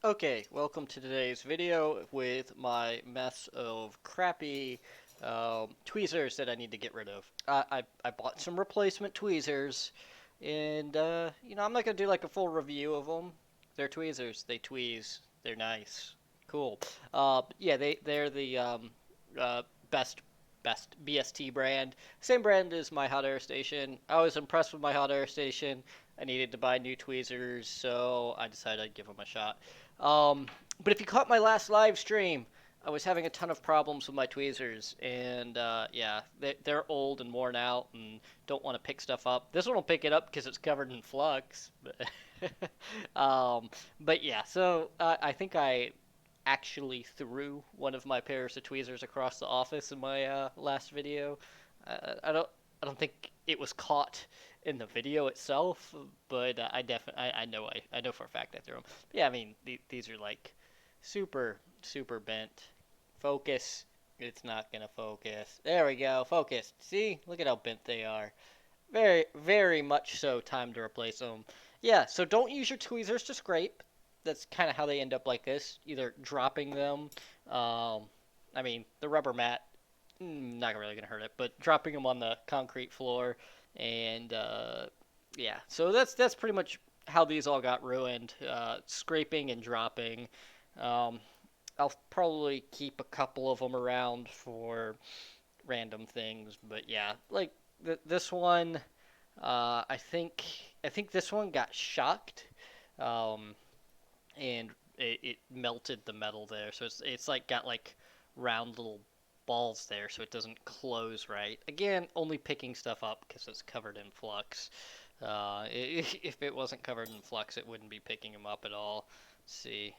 Okay, welcome to today's video with my mess of crappy tweezers that I need to get rid of. I bought some replacement tweezers, and I'm not gonna do like a full review of them. They're tweezers. They tweeze. They're nice. Cool. Yeah, they're the uh, best BST brand. Same brand as my hot air station. I was impressed with my hot air station. I needed to buy new tweezers, so I decided I'd give them a shot. Um, but if you caught my last live stream, I was having a ton of problems with my tweezers, and yeah, they're old and worn out, and don't want to pick stuff up. This one will pick it up because it's covered in flux. Um, but yeah, so I think I actually threw one of my pairs of tweezers across the office in my last video. I don't think it was caught in the video itself, but I definitely I know for a fact I threw them. But yeah, I mean these are like super bent. Focus. It's not gonna focus. There we go. Focused. See? Look at how bent they are. Very much so. Time to replace them. Yeah. So don't use your tweezers to scrape. That's kind of how they end up like this. Either dropping them. I mean the rubber mat not really gonna hurt it, but dropping them on the concrete floor, and yeah, so that's pretty much how these all got ruined. Scraping and dropping. Um, I'll probably keep a couple of them around for random things, but yeah, like this one, I think this one got shocked, um, and it melted the metal there, so it's like got like round little balls there, so it doesn't close right. Again, only picking stuff up because it's covered in flux. If it wasn't covered in flux, it wouldn't be picking them up at all. Let's see.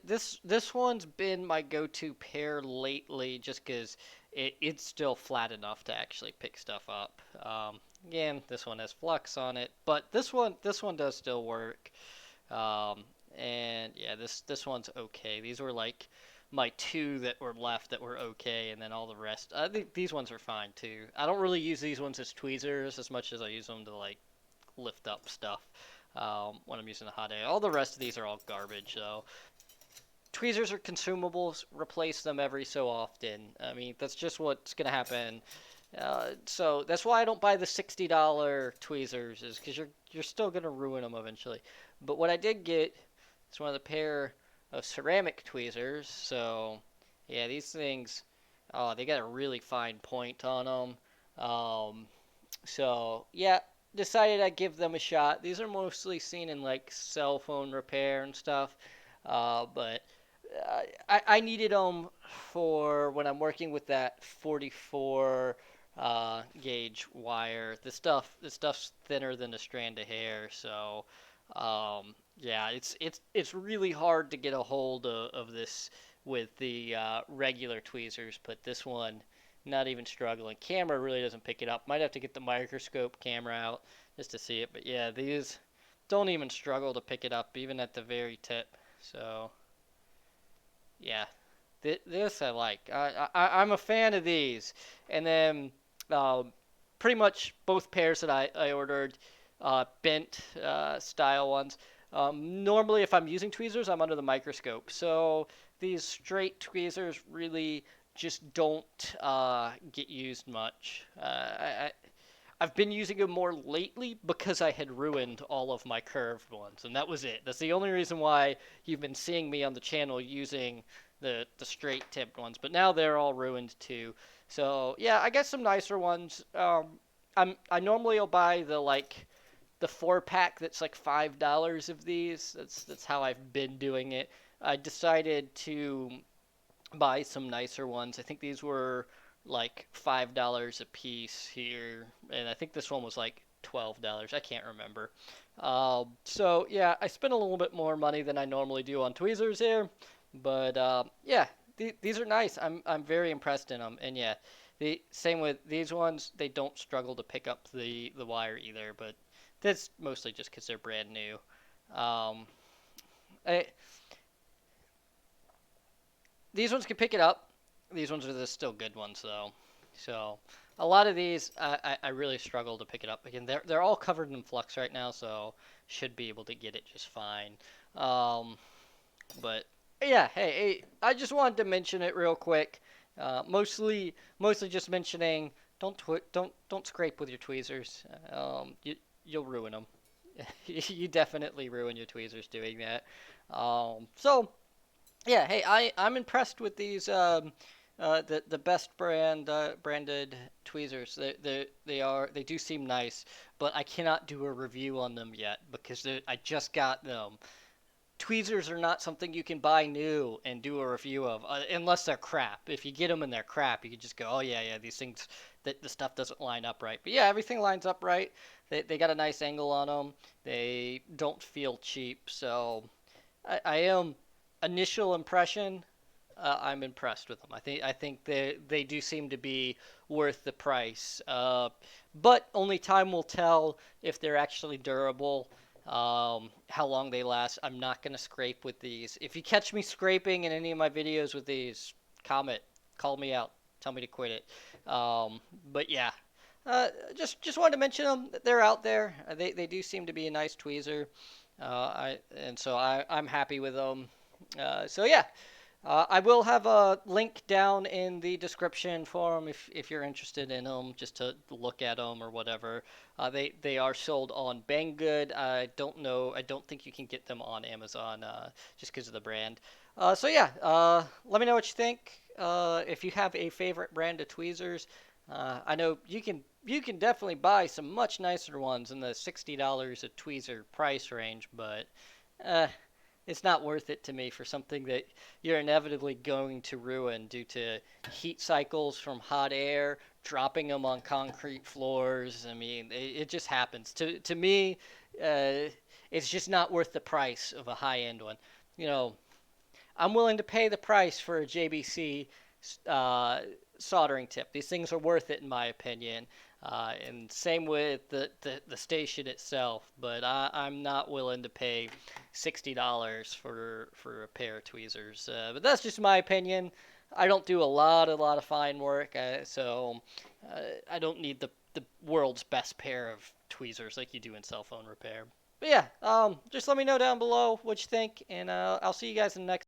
This one's been my go-to pair lately, just because it's still flat enough to actually pick stuff up. Again, this one has flux on it, but this one does still work. Um, and yeah, this one's okay. These were like my two that were left that were okay, and then all the rest. I think these ones are fine too. I don't really use these ones as tweezers as much as I use them to like lift up stuff when I'm using the hot air. All the rest of these are all garbage though. Tweezers are consumables. Replace them every so often. I mean, that's just what's gonna happen. So that's why I don't buy the $60 tweezers, is because you're still gonna ruin them eventually. But what I did get is one of the pair of ceramic tweezers. So yeah, these things, oh, they got a really fine point on them. So yeah, decided I'd give them a shot. These are mostly seen in like cell phone repair and stuff. But I needed them for when I'm working with that 44 gauge wire. This stuff's thinner than a strand of hair, so yeah, it's really hard to get a hold of this with the regular tweezers, but this one, not even struggling. Camera really doesn't pick it up. Might have to get the microscope camera out just to see it, but yeah, these don't even struggle to pick it up, even at the very tip. So yeah, this I like. I'm a fan of these. And then pretty much both pairs that I ordered, bent style ones. Normally, if I'm using tweezers, I'm under the microscope. So these straight tweezers really just don't get used much. I've been using them more lately because I had ruined all of my curved ones, and that was it. That's the only reason why you've been seeing me on the channel using the straight tipped ones. But now they're all ruined too. So yeah, I got some nicer ones. I normally will buy the 4 pack that's like $5 of these. That's how I've been doing it. I decided to buy some nicer ones. I think these were like $5 a piece here, and I think this one was like $12. I can't remember. So yeah, I spent a little bit more money than I normally do on tweezers here, but yeah, these are nice. I'm very impressed in them, and yeah, the same with these ones. They don't struggle to pick up the wire either, but that's mostly just because they're brand new. Um, I, these ones can pick it up. These ones are the still good ones though. So a lot of these I really struggle to pick it up. Again, they're all covered in flux right now, so should be able to get it just fine. Um, But yeah, hey, I just wanted to mention it real quick. Mostly just mentioning don't scrape with your tweezers. You'll ruin them. You definitely ruin your tweezers doing that. So yeah, hey, I'm impressed with these the best branded tweezers. They do seem nice, but I cannot do a review on them yet because I just got them. Tweezers are not something you can buy new and do a review of unless they're crap. If you get them and they're crap, you can just go, oh yeah, these things that the stuff doesn't line up right. But yeah, everything lines up right. They got a nice angle on them. They don't feel cheap, so I am initial impression. I'm impressed with them. I think they do seem to be worth the price. But only time will tell if they're actually durable. How long they last. I'm not gonna scrape with these. If you catch me scraping in any of my videos with these, comment, call me out, tell me to quit it. But yeah, just wanted to mention them. They're out there. They do seem to be a nice tweezer. I'm happy with them. So yeah, I will have a link down in the description for them if you're interested in them, just to look at them or whatever. They are sold on Banggood. I don't know. I don't think you can get them on Amazon just because of the brand. So yeah, let me know what you think. If you have a favorite brand of tweezers, I know you can definitely buy some much nicer ones in the $60 a tweezer price range, but uh, it's not worth it to me for something that you're inevitably going to ruin due to heat cycles from hot air, dropping them on concrete floors. I mean, it just happens. To me, it's just not worth the price of a high end one. You know, I'm willing to pay the price for a JBC uh, soldering tip. These things are worth it, in my opinion. And same with the station itself. But I'm not willing to pay $60 for a pair of tweezers. But that's just my opinion. I don't do a lot of fine work, so I don't need the world's best pair of tweezers like you do in cell phone repair. But yeah, just let me know down below what you think, and I'll see you guys in the next.